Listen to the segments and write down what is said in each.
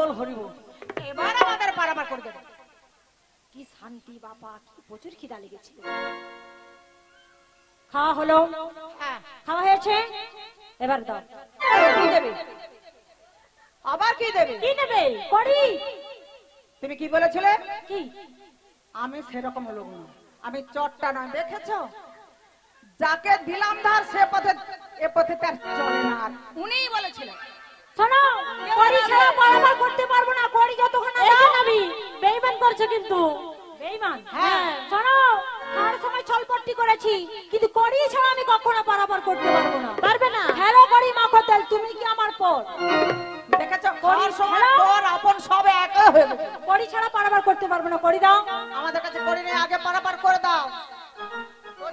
বল হরিবল। এবার আমাদের পারাবার করে দেবে। কি শান্তি বাবা, কি প্রচুর খিদা লেগেছিল। খাওয়া হলো? হ্যাঁ। খাওয়া হয়েছে? এবার দাও। কি দেবে? আবার কি দেবে? কি নেবে? করি। তুমি কি বলেছিলে? কি? আমি সেরকম লোক না, আমি চটটা নয়, দেখেছো? যাকে দিলাম ধার সে পথে এ পথে তার চলে না। উনিই বলেছিলেন শোনো, করি ছাড়া পারাবার করতে পারবো না। করি যতক্ষণ না দাও। আমি বেঈমান করছো কিন্তু। বেঈমান? হ্যাঁ। শোনো, আর সময় ছলপট্টি করেছি, কিন্তু করি ছাড়া আমি কখনো পারাবার করতে পারবো না। পারবে না? হ্যালো করি মাখো তেল, তুমি কি আমার পর? দেখেছো? খাওয়ার সময় পর আপন সব এক হয়ে গেছে। করি ছাড়া পারাবার করতে পারবো না। করি দাও। আমাদের কাছে করি নেই, আগে পারাবার করে দাও।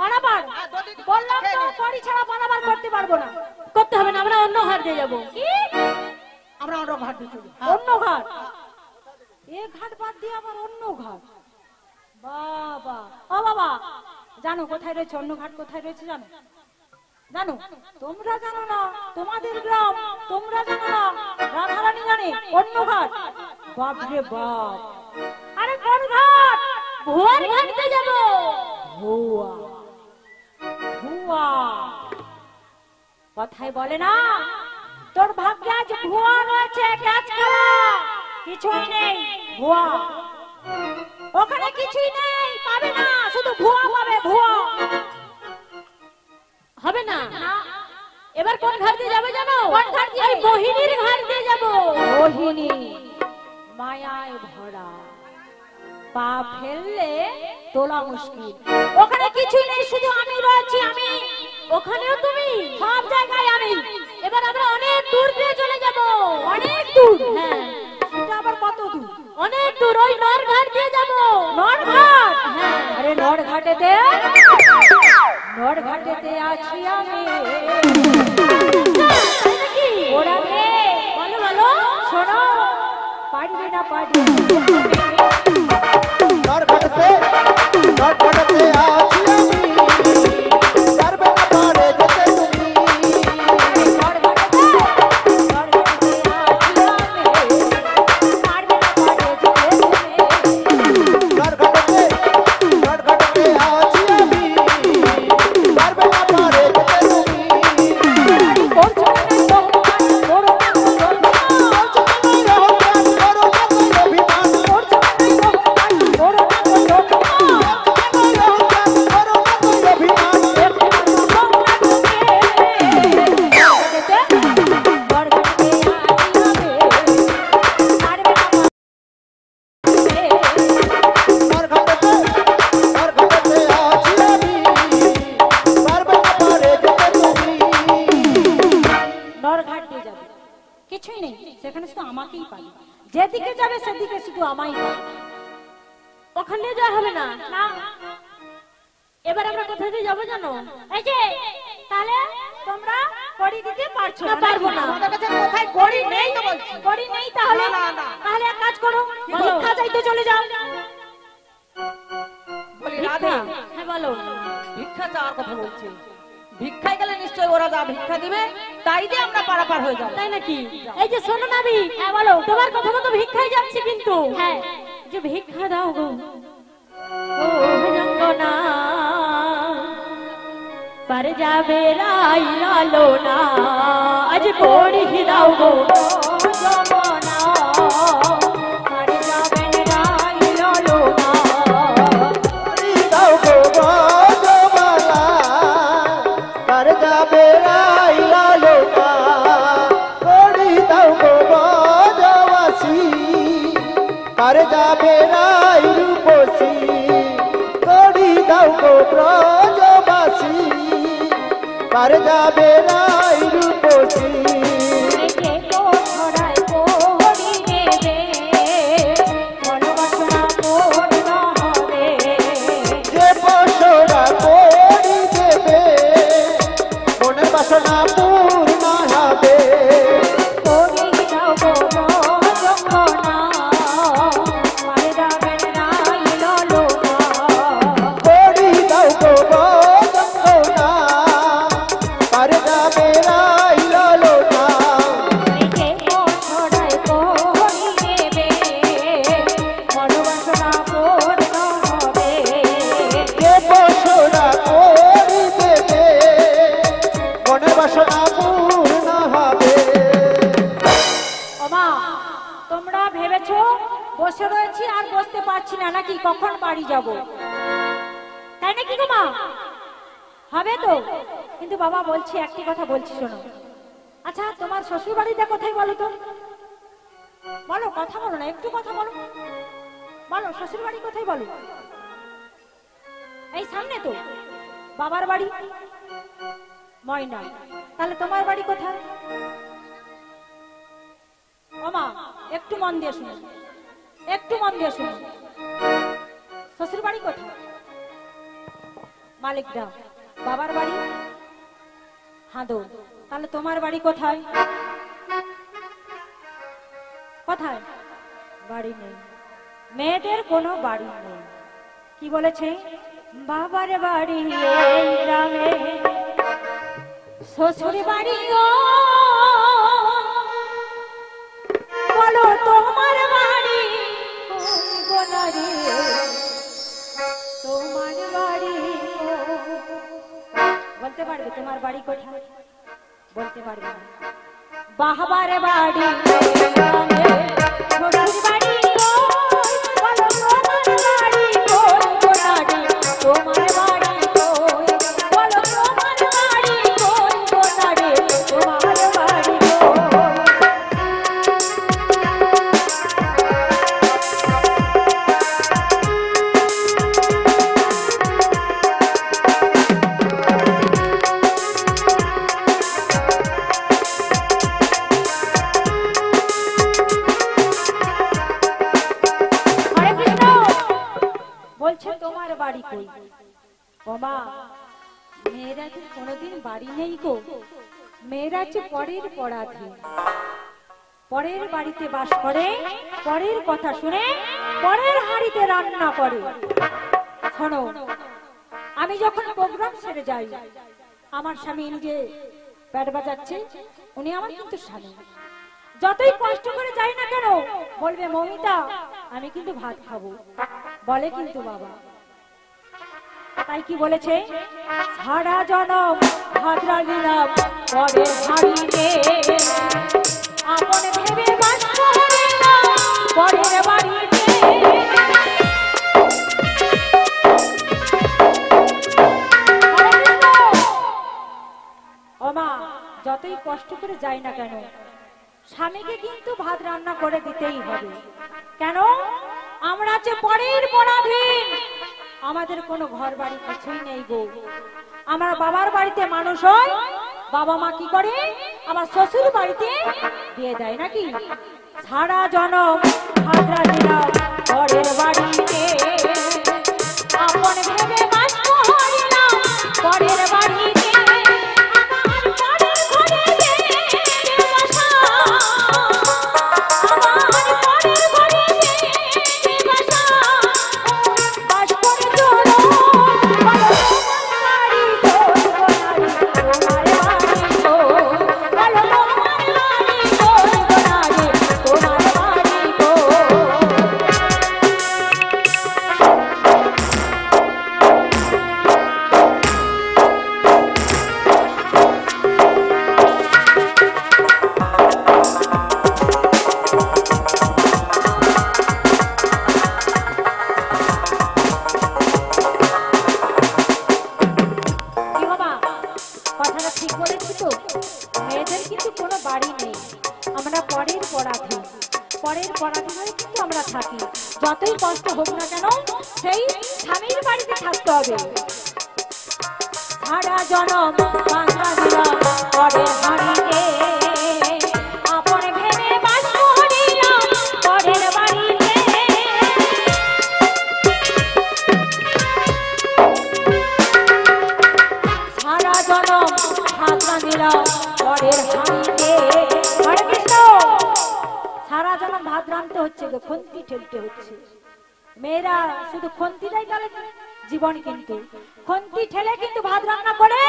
পারাবার বললাম তো, করি ছাড়া পারাবার করতে পারবো না। করতে হবে না, আমরা অন্য ঘাট দিয়ে যাবো। কি? আমরা অন্য ঘাট দিয়ে চলি। অন্য ঘাট? এ ঘাট বাদ দিয়ে আবার অন্য ঘাট? বাবা, ও বাবা, জানো কোথায় রয়েছে অন্য ঘাট? কোথায় রয়েছে জানো? জানো? তোমরা জানো না, তোমাদের গ্রাম তোমরা জানো না, রাধারানী জানে অন্য ঘাট। বাপ রে বাপ। আরে কোন ঘাট? ভুয়ার ঘাটতে যাবো। ভুয়া? ভুয়া কথাই বলে না, তোর ভাগ্যে আজ ভুয়া রয়েছে। কাজ করা কিছুই নেই, ভুয়া। ওখানে কিছুই নেই, পাবে না, শুধু ভুয়া পাবে। ভুয়া হবে না। এবার কোন ঘাট দিয়ে যাবে জানো? কোন ঘাট দিয়ে? মোহিনীর ঘাট দিয়ে যাবো। মোহিনী মায়ায় ভরা, পা ফেললে তোলা মুশকিল। ওখানে কিছুই নেই, শুধু আমি রয়েছি। আমি ওখানেও তুমি, সব জায়গায় আমি। এবার আমরা অনেক দূর দিয়ে চলে যাব। অনেক দূর? হ্যাঁ। সেটা আবার কত দূর? অনেক দূর। ওই নরঘাট দিয়ে যাব। নরঘাট? হ্যাঁ। আরে নরঘাটেতে, নরঘাটেতে আছি আমি। কি ওরা রে? বলো বলো। শোনো, পারবে না, পারবে নরঘাটেতে, নরঘাটেতে আছি আমি, পারবে না পারে যেতে তুমি। কিছুই নেই সেখানে, শুধু আমাকেই পাই। যেদিকে যাবে সেদিকে শুধু আমায় পাই। ওখানে যাওয়া হবে না। এবার আমরা কোথায় দিয়ে যাবো জানো? এই যে, তাহলে তোমরা কড়ি দিতে পারছো না? পারবো না। আমাদের কাছে কোথায় করি নেই তো বলছি। কড়ি নেই তাহলে? তাহলে এক কাজ করো, ভিক্ষা চাইতে চলে যাও। বলি রাধা। হ্যাঁ বলো। ভিক্ষা চাওয়ার কথা বলছি। ভিক্ষায় গেলে নিশ্চয়ই ওরা যা ভিক্ষা দিবে তাই দিয়ে আমরা পারাপার হয়ে যাবো। তাই নাকি? এই যে শোনো না, হ্যাঁ বলো। তোমার কথা মতো ভিক্ষায় যাচ্ছি কিন্তু। হ্যাঁ, যে ভিক্ষা দাও গো ও রঙ্গনা, পার যাবে রাই লালো না, আজ কোড়ি দাও গো রঙ্গনা, পার যাবে রাই লালো না, দাও গো বাজবালা, পার যাবে রাই লালো না, কোড়ি দাও গো বাজবাসী, পার যাবে রাই রূপসী, কোড়ি দাও গো ব্রজবাসী, পার যাবে রাই রূপসী। পার যাবে রাই লালো না, বসে রয়েছি আর বসতে পারছি না নাকি, কখন বাড়ি যাব, তাই নাকি গো মা? হবে তো, কিন্তু বাবা বলছি একটি কথা বলছি শোনো। আচ্ছা তোমার শ্বশুর বাড়িটা কোথায় বলো তো? বলো, কথা বলো না, একটু কথা বলো, বলো শ্বশুর বাড়ি কোথায় বলো? এই সামনে তো বাবার বাড়ি ময়না, তাহলে তোমার বাড়ি কোথায়? ও মা একটু মন দিয়ে শুনুন, একটু মন দিয়ে শুনুন। শ্বশুর বাড়ি কোথায়? মালিকদা। বাবার বাড়ি হাঁদো, তাহলে তোমার বাড়ি কোথায়? কোথায়? বাড়ি নেই, মেয়েদের কোনো বাড়ি নেই। কি বলেছে? বাবার বাড়ি এই গ্রামে, শ্বশুর বাড়ি গো, বলো তোমার বাড়ি কোন রে, তোমার বাড়ি বলতে পারবে তোমার বাড়ি কোথায়? বলতে পারবে না। বাবার বাড়ি শ্বশুর বাড়ি গো, বলো তোমার বাড়ি কোন রে, তোমার বাড়ি কই, বলো তোমার বাড়ি কোন রে, তোমার বাড়ি বাড়ি কই? বাবা মেয়েরা তো কোনোদিন বাড়ি নেই গো, মেয়েরা হচ্ছে পরের পরাধীন, পরের বাড়িতে বাস করে, পরের কথা শুনে পরের হাঁড়িতে রান্না করে। শোনো, আমি যখন প্রোগ্রাম সেরে যাই, আমার স্বামী নিজে ব্যাট বাজাচ্ছে, উনি আমার কিন্তু স্বামী, যতই কষ্ট করে যাই না কেন বলবে মমিতা আমি কিন্তু ভাত খাবো, বলে কিন্তু বাবা। তাই কি বলেছে? সারা জনম ভাদ্রা দিলাম পরের হাড়িতে, আপন ভেবে বাস করলাম পরের বাড়িতে। ও মা, যতই কষ্ট করে যাই না কেন স্বামীকে কিন্তু ভাত রান্না করে দিতেই হবে। কেন? আমরা যে পরের পরাধীন, আমাদের কোনো ঘর বাড়ি কিছুই নেই গো। আমার বাবার বাড়িতে মানুষ হয়, বাবা মা কি করে আমার শ্বশুর বাড়িতে দিয়ে দেয় নাকি? সারা জনম ভাদ্রা দিলাম পরের বাড়িতে, আপন ভেবে বাস করলাম পরের বাড়িতে। যতই কষ্ট হোক না কেন সেই স্বামীর বাড়িতে থাকতে হবে। সারা জনম ভাদ্রা দিলাম পরের হাড়িতে, আপন ভেবে বাস করিলাম পরের বাড়িতে। সারা জনম ভাদ্রা দিলাম পরের হাড়িতে। হরে কৃষ্ণ। সারা জনম ভাত রাঁধতে হচ্ছে গো, খন্তি ঠেলতে হচ্ছে। মেয়েরা শুধু খন্তিটাই তাহলে জীবন, কিন্তু খন্তি ঠেলে কিন্তু ভাত রান্না করে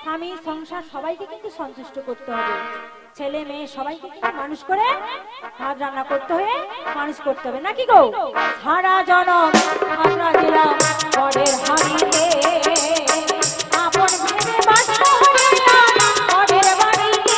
স্বামী সংসার সবাইকে কিন্তু সন্তুষ্ট করতে হবে। ছেলে মেয়ে সবাইকে কিন্তু মানুষ করে ভাত রান্না করতে হয়ে মানুষ করতে হবে নাকি গো? সারা জনম ভাদ্রা দিলাম পরের হাড়িতে, আপন ভেবে বাস করিলাম পরের বাড়িতে।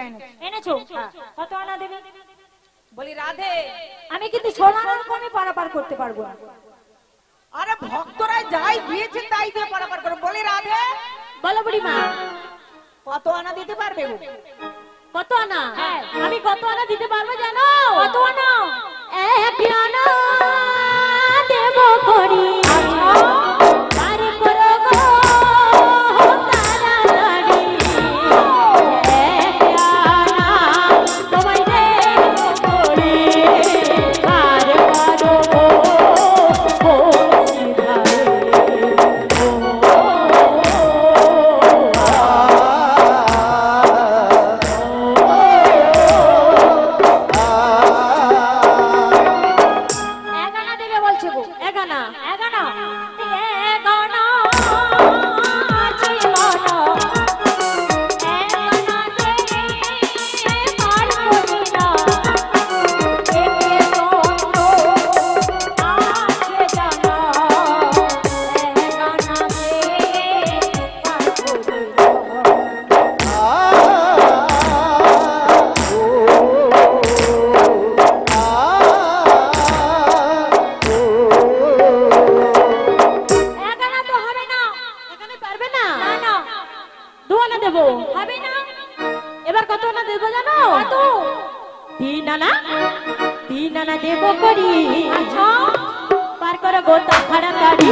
এনেছি। এনেছো? হ্যাঁ। কত আনা দেবে? বলি রাধে, আমি কিন্তু সোনার কমে পারাপার করতে পারবো না। আরে ভক্তরা যাই দিয়েছে তাই দিয়ে পারাপার করে। বলি রাধে, বলো বুড়িমা, কত আনা দিতে পারবে গো? কত আনা? আমি কত আনা দিতে পারবো জানো? কত আনা? 1 আনা দেব করি। পার করো গো তাড়াতাড়ি। 1 আনা তোমায় দেব করি। পার করো গো বংশীধারে। এবার কত আনা দেবো জানো? কত? 3 আনা। 3 আনা দেবো করি। আচ্ছা, পার করো গো তাড়াতাড়ি।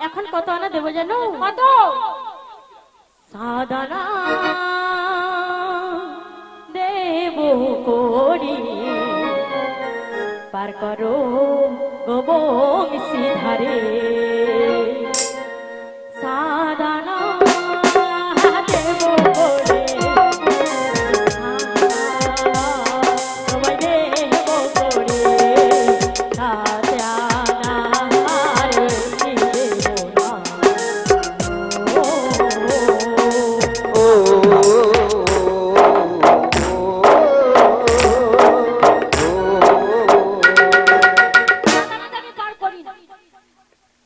এখন কত আনা দেবো জানো? কত? 7 আনা দেব করি। পার করো গো বংশীধারে। 7 আনা দেব করি। তোমায় দেব করি।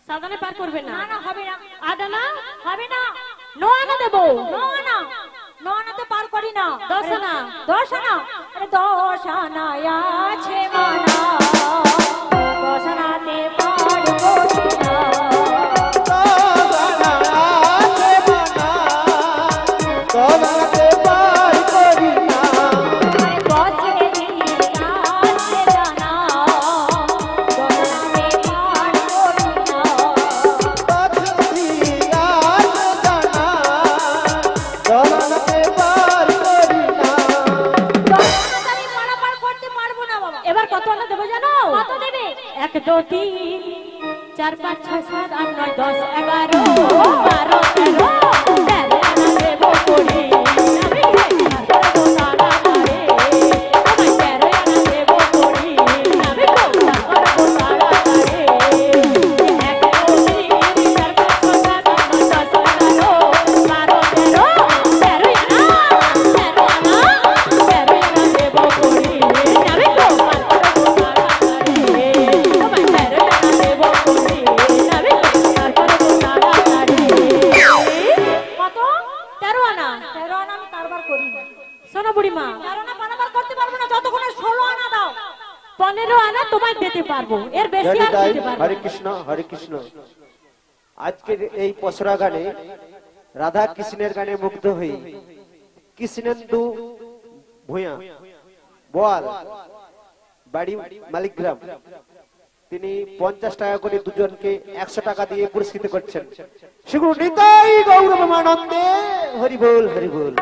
7 আনা পার করবে না? না হবে না। 8 আনা হবে না। 9 আনা দেবো। 9 আনা? 9 আনাতে পার করি না। 10 আনা। 10 আনা? আরে 10 আনা আছে মানা। 10 আনাতে পার করি না। 10 আনা আছে মানা। 10 আনাতে পার করি না। আরে 10 এ আছে জানা। 10 আনাতে পার করি না। এবার কত আনা দেবো জানো? কত দেবে? 1 2 3 4 5 6 7 8 9 10 11 12 13 13 আনা দেবো করি। আমি করবো তাড়াতাড়ি। আমায় 13 আনা দেবো করি। আমি করবো তাড়াতাড়ি। 1 2 3 4 5 6 7 8 9 10 11 12 13 13 আনা 13 আনা 13 আনা দেবো করি। আমি করবো তাড়াতাড়ি। আমায় 13 আনা দেবো করি। আমি করবো তাড়াতাড়ি। কত? 13 আনা। 13 আনা আমি কারবার করি না। শোনো বুড়িমা, 13 আনা কারবার করতে পারবো না যতক্ষণ 16 আনা দাও। 15 আনা তোমায় দিতে পারবো, এর বেশি আর দিতে পারবো না। হরে কৃষ্ণ হরে কৃষ্ণ। আজকের এই পসরা গানে রাধা কৃষ্ণের গানে মুগ্ধ হই কৃষ্ণেন্দু ভূঁয়া বোয়াল বাড়ি মালিকগ্রাম তিনি 50 টাকা করে দুজনকে 100 টাকা দিয়ে পুরস্কৃত করছেন। সেগুলো নিতাই গৌরবানন্দে হরি বল হরি বল।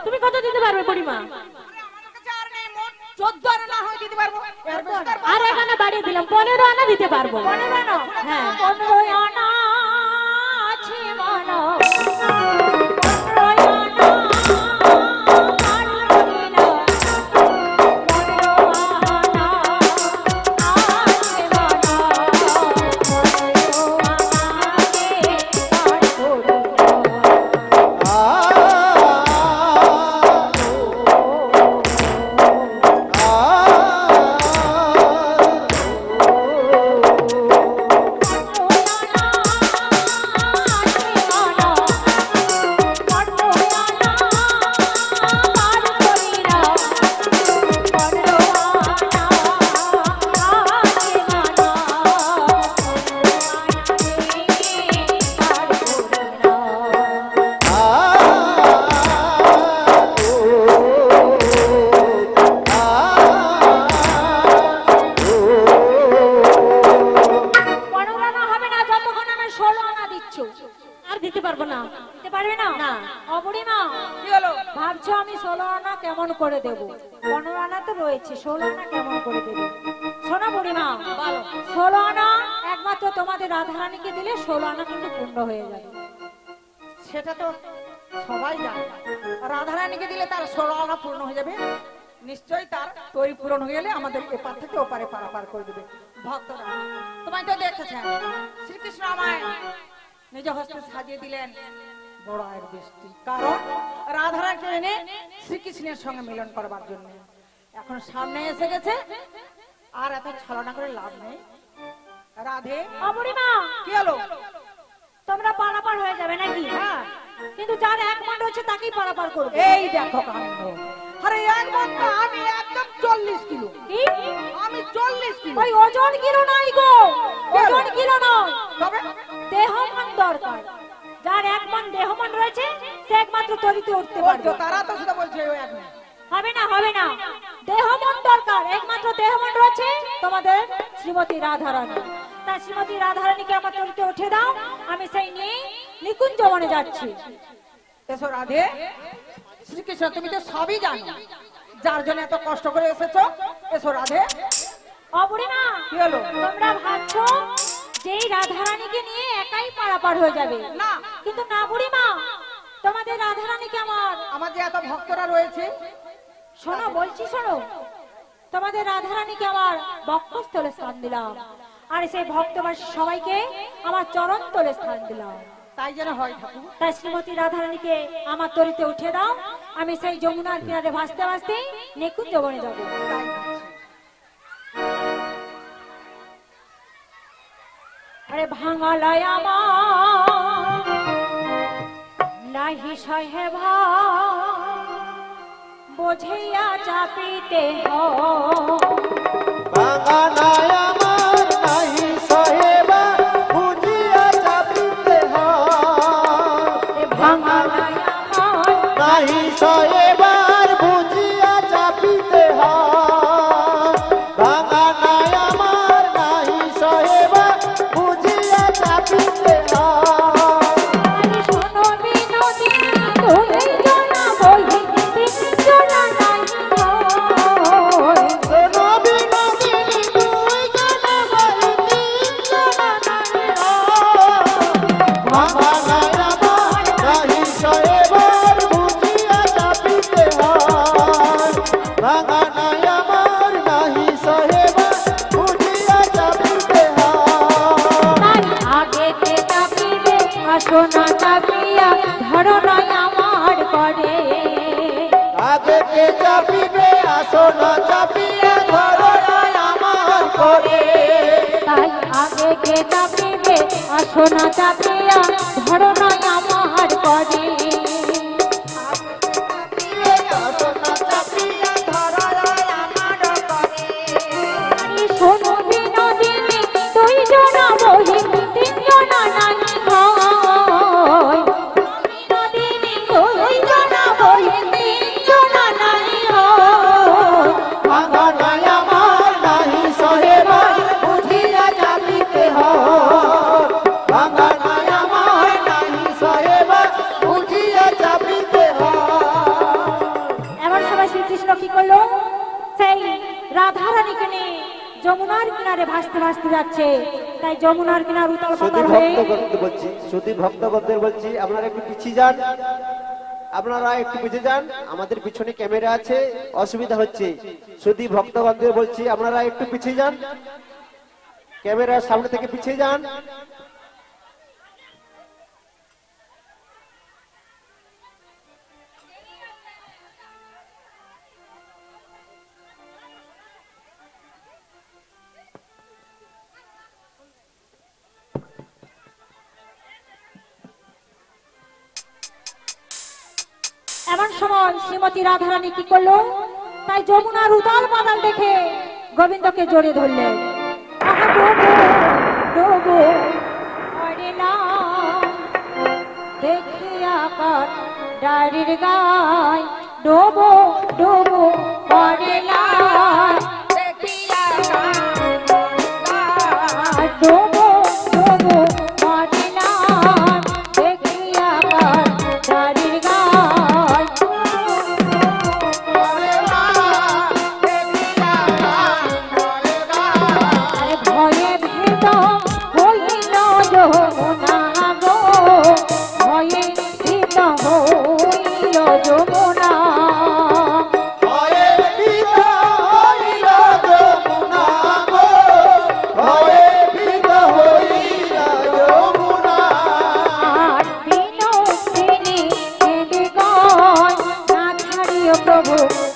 তুমি কত দিতে পারবে বুড়িমা? আর এখানে বাড়িয়ে দিলাম 15 আনা দিতে পারবো। 15 আনা? হ্যাঁ 15 আনা আছে মানো। সেটা তো সবাই জানে, রাধারানীকে দিলে তার 16 আনা পূর্ণ হয়ে যাবে। নিশ্চয়ই তার তৈরি পূরণ হয়ে গেলে আমাদের এপার থেকে ওপারে পারাপার করে দেবে। ভক্তরা তোমায় তো দেখেছেন, শ্রীকৃষ্ণ আমায় নিজ হস্তে সাজিয়ে দিলেন বড় আয়ের বৃষ্টি, কারণ রাধারানীকে এনে শ্রীকৃষ্ণের সঙ্গে মিলন করবার জন্য। এখন সামনে এসে গেছে, আর এত ছলনা করে লাভ নেই। রাধে বুড়িমা কি হলো? তোমরা পারাপার হয়ে যাবে নাকি? হ্যাঁ, কিন্তু যার এক মান হচ্ছে তাকেই পারাপার করবে। এই দেখো কাণ্ড। আরে এক মান তো আমি একদম 40 কিলো। কি? আমি 40 কিলো। ওই ওজন কিলো নাই গো, ওজন কিলো নয়, তবে দেহমান দরকার। যার এক মান দেহমান রয়েছে সে একমাত্র তরিতে উঠতে পারবে। তারা তো শুধু বলছে ওই এক মান। হবে না, হবে না, দেহমান দরকার। একমাত্র দেহমান রয়েছে তোমাদের শ্রীমতী রাধারানী। তাই শ্রীমতী রাধারানীকে আমার তরিতে উঠে দাও, আমি সেই নিয়ে নিকুঞ্জ বনে যাচ্ছি। এসো রাধে। শ্রীকৃষ্ণ তুমি তো সবই জানো, যার জন্য এত কষ্ট করে এসেছো। এসো রাধে। বুড়িমা কি হলো? তোমরা ভাবছো যেই রাধারানীকে নিয়ে একাই পারাপার হয়ে যাবে। না, কিন্তু না বুড়িমা, তোমাদের রাধারানীকে আমার যে এত ভক্তরা রয়েছে, শোনো বলছি শোনো, তোমাদের রাধারানীকে আমার বক্ষস্থলে স্থান দিলাম, আর সেই ভক্তবাসী সবাইকে আমার চরণ তলে স্থান দিলাম। তাই যেন হয় ঠাকুর। তাই শ্রীমতী রাধারানীকে আমার তরিতে উঠে দাও, আমি সেই যমুনার কিনারে ভাসতে ভাসতে নিকুঞ্জ বনে যাবো। আরে ভাঙালয় আমার নাহি সহে বোঝিয়া চাপিতে ভাঙালয় আমার নাহি সহে বুঝিয়া চাপিতে ভাঙালয় আমার নাহি সহে বুঝিয়া চাপিতে ভাঙালয় আমার নাহি সহে বুঝিয়া চাপিতে শোনো বিনোদিনী তুমি জানা বহি জনা নাই শোনো বিনোদিনী তুই জানা বহি জনা নাই ভাঙালয় আমার নাহি সহে বুঝিয়া চাপিতে ভাঙালয় আমার নাহি সহে বুঝিয়া চাপিতে তাই আগে কে চাপিবে আসনা চাপিয়া ধরো নয় আমার করে আগে কে চাপিবে আসনা চাপিয়া ধরো নয় আমার করে তাই আগে কে চাপিবে আসনা চাপিয়া ধরো নয় আমার করে আসনা চাপিয়া ধরো নয় আমার করে শ্রীকৃষ্ণ কি করলো, সেই রাধা রানীকে নিয়ে যমুনার কিনারে ভাসতে ভাসতে যাচ্ছে। তাই যমুনার কিনার উতাল শুধু পাতাল হয়ে ভক্তগণদের বলছি, শুধু ভক্তগণদের বলছি, আপনারা একটু পিছিয়ে যান, আপনারা একটু পিছিয়ে যান, আমাদের পিছনে ক্যামেরা আছে, অসুবিধা হচ্ছে। শুধু ভক্তগণদের বলছি, আপনারা একটু পিছিয়ে যান, ক্যামেরার সামনে থেকে পিছিয়ে যান। এমন সময় শ্রীমতী রাধারানী কি করলো, তাই যমুনার উতাল পাতাল দেখে গোবিন্দকে জড়িয়ে ধরলেন। আহা ডোবো ডোবো ওরে না, দেখে আকার ডায়ের গায়, ডোবো ডোবো ওরে না, ডোবো ডোবো ওরে না, দেখে আকার ডায়ের গায়। আরে ভয়ে ভীত হইল যমুনা গো, ভয়ে ভীত হইল যমুনা। আর বিনোদিনী কেঁদে কয়, না ছাড়িও প্রভু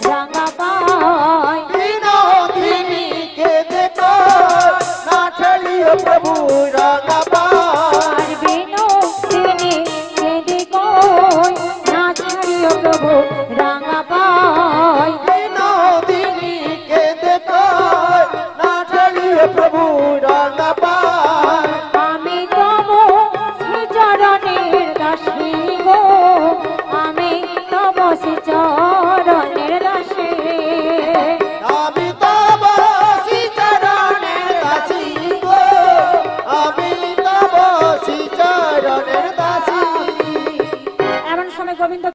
রাঙা পায়। আর বিনোদিনী কেঁদে কয়, না ছাড়িও প্রভু রাঙা পায়। আমি তব শ্রীচরণের দাসী গো, আমি তব শ্রীচরণের দাসী। আমি তব শ্রীচরণের দাসী গো, আমি তব শ্রীচরণের দাসী। এমন সময় গোবিন্দ